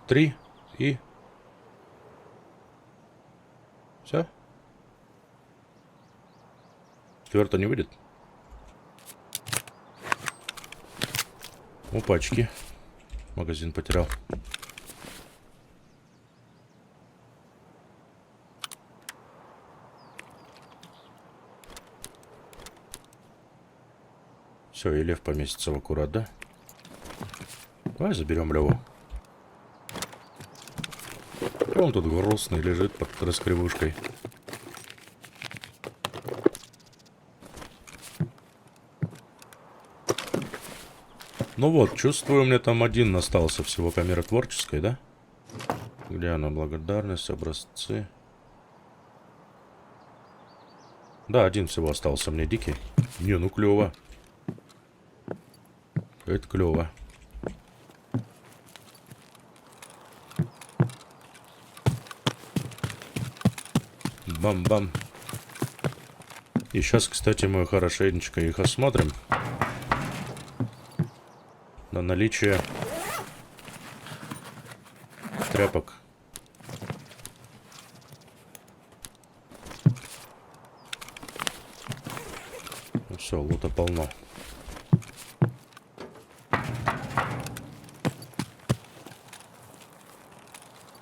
Три и... Все? Четвертый не выйдет? Опачки. Магазин потерял. Все, и лев поместится в аккурат, да? Давай заберем Леву. Он тут грустный лежит под раскривушкой. Ну вот, чувствую, у меня там один остался всего по миротворческой, да? Где она? Благодарность, образцы. Да, один всего остался мне дикий. Не, ну клево. Это клево. Бам-бам. И сейчас, кстати, мы хорошенечко их осмотрим. На наличие тряпок. Ну все, лута полно.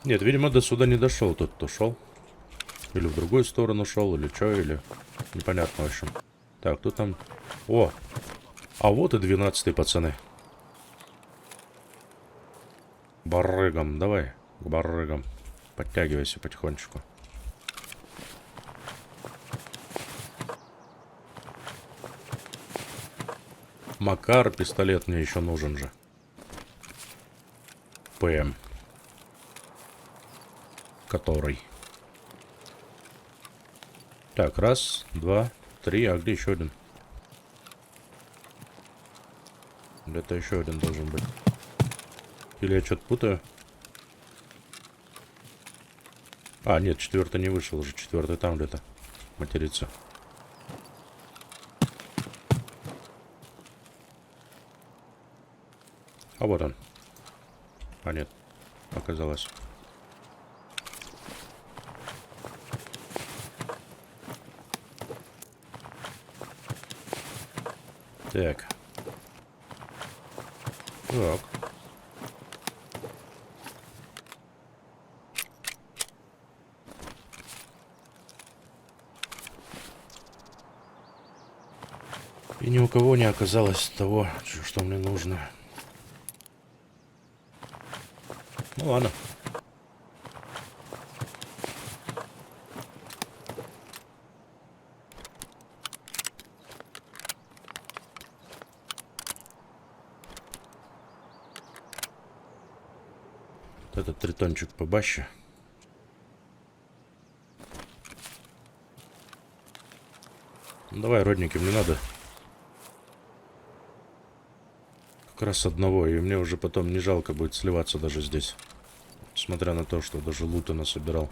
Нет, видимо, до сюда не дошел тот, кто шел. Или в другую сторону шел, или что, или... Непонятно, в общем. Так, кто там... О! А вот и 12-й, пацаны. Барыгам, давай. К барыгам. Подтягивайся потихонечку. Макар, пистолет мне еще нужен же. ПМ. Который. Так, раз, два, три. А где еще один? Где-то еще один должен быть. Или я что-то путаю? А, нет, четвертый не вышел уже. Четвертый там где-то матерится. А вот он. А нет, оказалось. Так. Так. И ни у кого не оказалось того, что мне нужно. Ну ладно. Этот тритончик побаще. Ну, давай, родники, мне надо. Как раз одного, и мне уже потом не жалко будет сливаться даже здесь. Несмотря на то, что даже лута насобирал.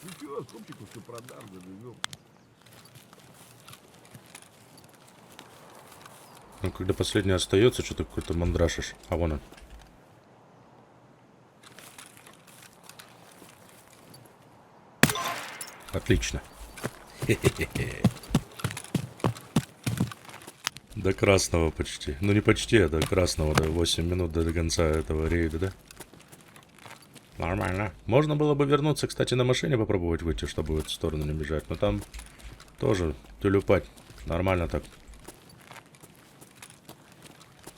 Ничего, скупчику все продам, завезем. Ну, когда последний остается, что-то какой-то мандрашишь. А вон он. Отлично. Хе-хе-хе. До красного почти. Ну не почти, а до красного. До 8 минут до конца этого рейда, да? Нормально. Можно было бы вернуться, кстати, на машине попробовать выйти, чтобы в эту сторону не бежать. Но там тоже тюлюпать. Нормально так.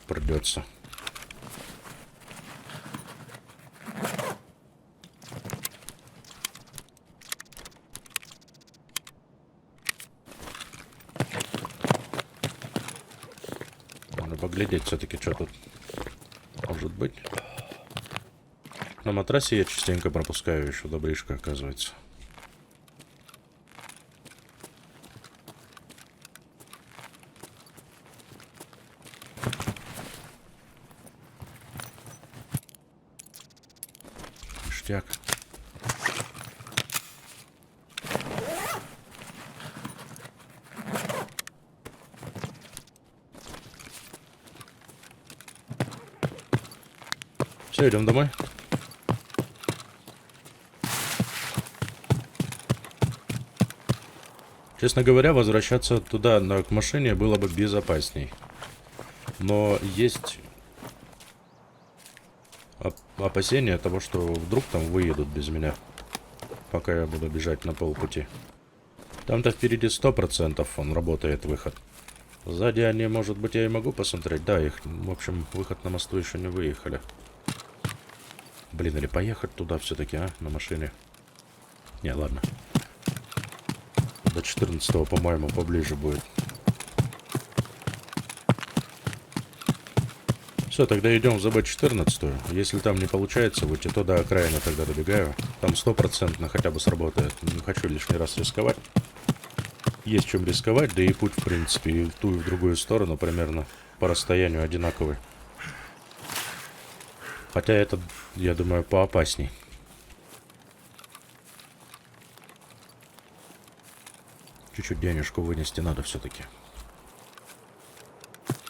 Придется. Надо поглядеть все-таки, что тут может быть. На матрасе я частенько пропускаю еще добришка, оказывается. Ништяк. Все, идем домой. Честно говоря, возвращаться туда, к машине, было бы безопасней. Но есть опасения того, что вдруг там выедут без меня, пока я буду бежать на полпути. Там-то впереди 100% он работает, выход. Сзади они, может быть, я и могу посмотреть. Да, их, в общем, выход на мосту еще не выехали. Блин, или поехать туда все-таки, а, на машине? Не, ладно. До 14-го, по-моему, поближе будет. Все, тогда идем в ЗБ-14. Если там не получается выйти, то до окраины тогда добегаю. Там 100% хотя бы сработает. Не хочу лишний раз рисковать. Есть чем рисковать, да и путь, в принципе, и в ту, и в другую сторону примерно по расстоянию одинаковый. Хотя это, я думаю, поопасней. Чуть-чуть денежку вынести надо все-таки.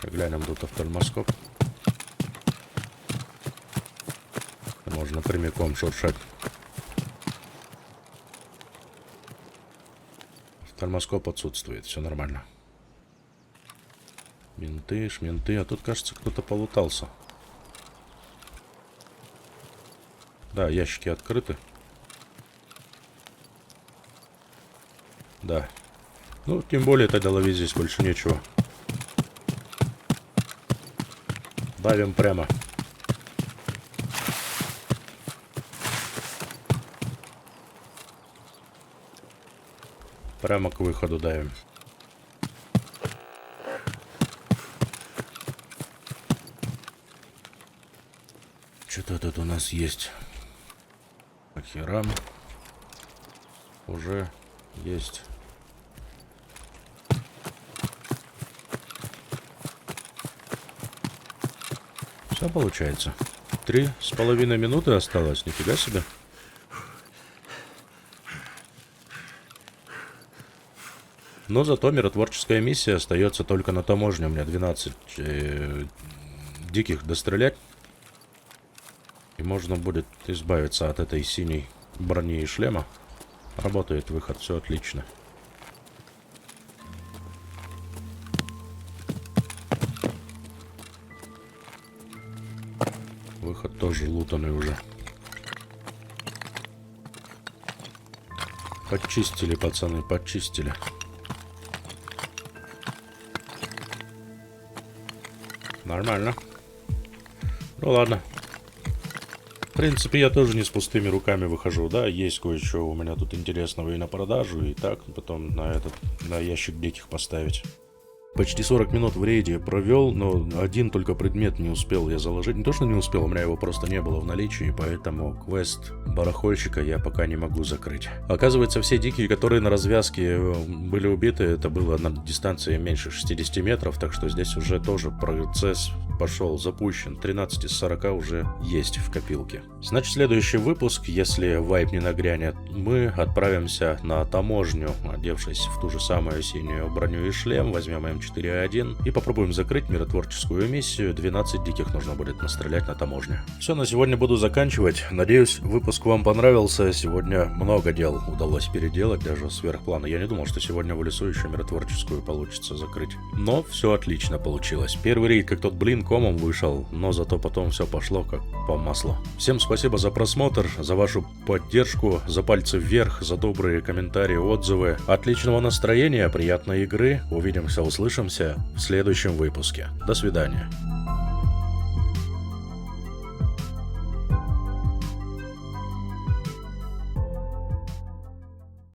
Глянем тут офтальмоскоп. Можно прямиком шуршать. Офтальмоскоп отсутствует, все нормально. Менты, шменты, а тут, кажется, кто-то полутался. Да, ящики открыты. Да. Ну, тем более тогда ловить здесь больше нечего. Давим прямо. Прямо к выходу давим. Что-то тут у нас есть. По херам. Уже есть. Все получается. 3,5 минуты осталось. Нифига себе. Но зато миротворческая миссия остается только на таможне. У меня 12 диких дострелять. И можно будет избавиться от этой синей брони и шлема. Работает выход, все отлично. Выход тоже лутанный уже. Подчистили, пацаны, подчистили. Нормально. Ну ладно. В принципе, я тоже не с пустыми руками выхожу, да, есть кое-что у меня тут интересного и на продажу, и так, потом на ящик диких поставить. Почти 40 минут в рейде провел, но один только предмет не успел я заложить. Не то, что не успел, у меня его просто не было в наличии, поэтому квест барахольщика я пока не могу закрыть. Оказывается, все дикие, которые на развязке были убиты, это было на дистанции меньше 60 метров, так что здесь уже тоже процесс пошел, запущен. 13 из 40 уже есть в копилке. Значит, следующий выпуск, если вайп не нагрянет, мы отправимся на таможню, одевшись в ту же самую синюю броню и шлем, возьмем М4А1 и попробуем закрыть миротворческую миссию. 12 диких нужно будет настрелять на таможне. Все, на сегодня буду заканчивать. Надеюсь, выпуск вам понравился. Сегодня много дел удалось переделать, даже сверх плана. Я не думал, что сегодня в лесу еще миротворческую получится закрыть. Но все отлично получилось. Первый рейд, как тот блин, комом вышел, но зато потом все пошло как по маслу. Всем спасибо за просмотр, за вашу поддержку, за пальцы вверх, за добрые комментарии, отзывы. Отличного настроения, приятной игры. Увидимся, услышимся в следующем выпуске. До свидания.